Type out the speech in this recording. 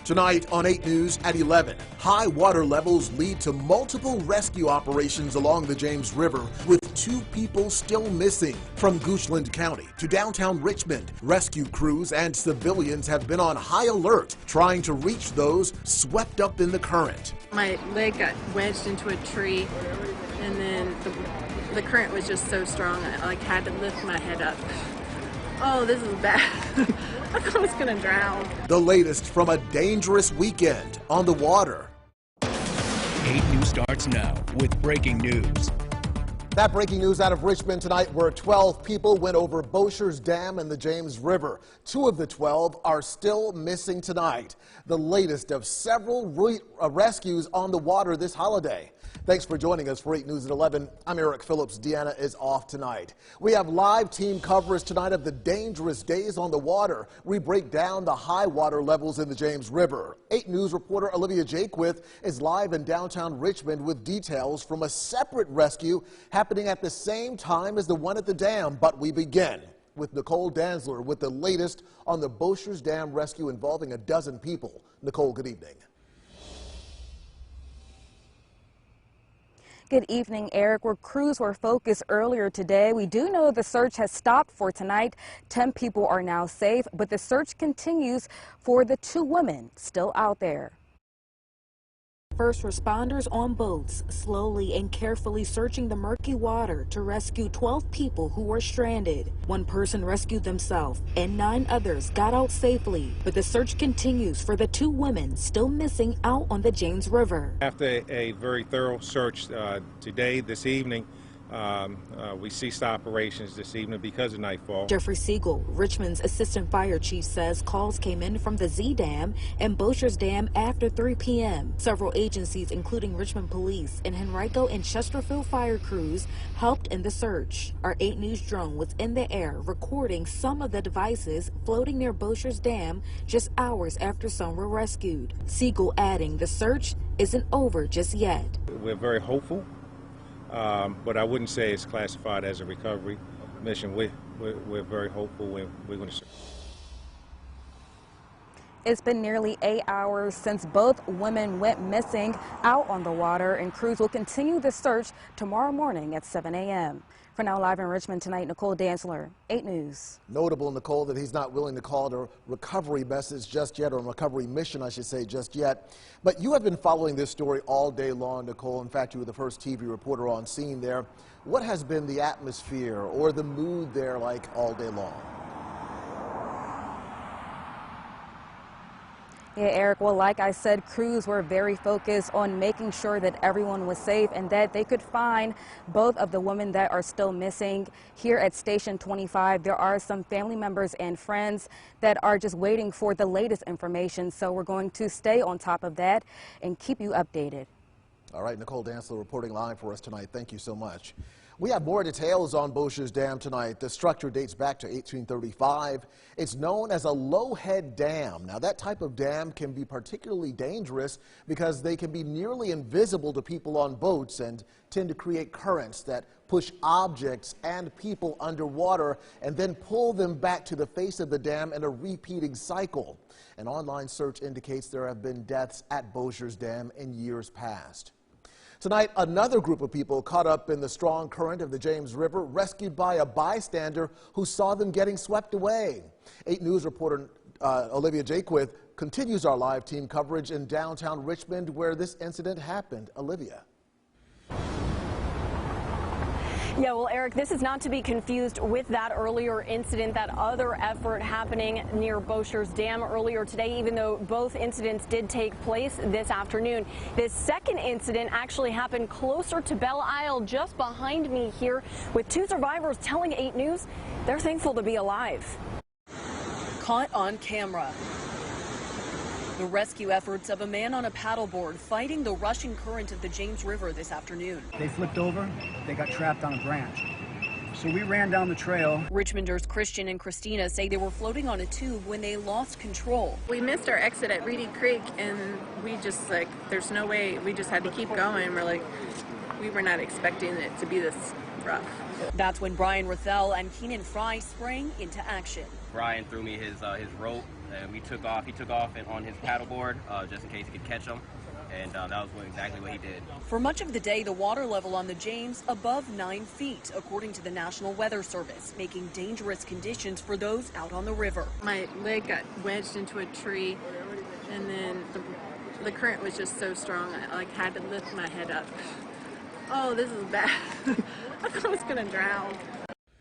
Tonight on 8 News at 11, high water levels lead to multiple rescue operations along the James River, with 2 people still missing. From Goochland County to downtown Richmond, rescue crews and civilians have been on high alert, trying to reach those swept up in the current. My leg got wedged into a tree, and then the current was just so strong, I had to lift my head up. Oh, this is bad. I thought I was going to drown. The latest from a dangerous weekend on the water. 8 News starts now with breaking news. That breaking news out of Richmond tonight, where 12 people went over Bosher's Dam in the James River. 2 of the 12 are still missing tonight. The latest of several rescues on the water this holiday. Thanks for joining us for 8 News at 11. I'm Eric Phillips. Deanna is off tonight. We have live team coverage tonight of the dangerous days on the water. We break down the high water levels in the James River. 8 News reporter Olivia Jaquith is live in downtown Richmond with details from a separate rescue happening at the same time as the one at the dam. But we begin with Nicole Danzler with the latest on the Bosher's Dam rescue involving a dozen people. Nicole, good evening. Good evening, Eric. Where crews were focused earlier today, we do know the search has stopped for tonight. 10 people are now safe, but the search continues for the 2 women still out there. First responders on boats, slowly and carefully searching the murky water to rescue 12 people who were stranded. 1 person rescued themselves and 9 others got out safely. But the search continues for the 2 women still missing out on the James River. After a very thorough search this evening, we ceased operations this evening because of nightfall. Jeffrey Siegel, Richmond's assistant fire chief, says calls came in from the Z Dam and Bosher's Dam after 3 p.m. Several agencies, including Richmond Police and Henrico and Chesterfield fire crews, helped in the search. Our 8 News drone was in the air recording some of the devices floating near Bosher's Dam just hours after some were rescued. Siegel adding the search isn't over just yet. We're very hopeful. But I wouldn't say it's classified as a recovery mission. We're very hopeful we're going to. It's been nearly 8 hours since both women went missing out on the water, and crews will continue the search tomorrow morning at 7 a.m. For now, live in Richmond tonight, Nicole Danzler, 8 News. Notable, Nicole, that he's not willing to call it a recovery message just yet, or a recovery mission, I should say, just yet. But you have been following this story all day long, Nicole. In fact, you were the first TV reporter on scene there. What has been the atmosphere or the mood there like all day long? Yeah, Eric, well, like I said, crews were very focused on making sure that everyone was safe and that they could find both of the women that are still missing. Here at Station 25, there are some family members and friends that are just waiting for the latest information, so we're going to stay on top of that and keep you updated. All right, Nicole Danzler reporting live for us tonight. Thank you so much. We have more details on Bosher's Dam tonight. The structure dates back to 1835. It's known as a low-head dam. Now, that type of dam can be particularly dangerous because they can be nearly invisible to people on boats and tend to create currents that push objects and people underwater and then pull them back to the face of the dam in a repeating cycle. An online search indicates there have been deaths at Bosher's Dam in years past. Tonight, another group of people caught up in the strong current of the James River, rescued by a bystander who saw them getting swept away. 8 News reporter Olivia Jaquith continues our live team coverage in downtown Richmond, where this incident happened. Olivia. Yeah, well, Eric, this is not to be confused with that earlier incident, that other effort happening near Bosher's Dam earlier today, even though both incidents did take place this afternoon. This second incident actually happened closer to Belle Isle, just behind me here, with 2 survivors telling 8 News they're thankful to be alive. Caught on camera. The rescue efforts of a man on a paddleboard fighting the rushing current of the James River this afternoon. They flipped over, they got trapped on a branch. So we ran down the trail. Richmonders Christian and Christina say they were floating on a tube when they lost control. We missed our exit at Reedy Creek, and we just there's no way, we just had to keep going. We were not expecting it to be this rough. That's when Brian Rathel and Keenan Fry sprang into action. Brian threw me his rope, and we took off. He took off and on his paddleboard just in case he could catch him, and that was exactly what he did. For much of the day, the water level on the James above 9 feet, according to the National Weather Service, making dangerous conditions for those out on the river. My leg got wedged into a tree, and then the current was just so strong, I had to lift my head up. Oh, this is bad. I thought I was going to drown.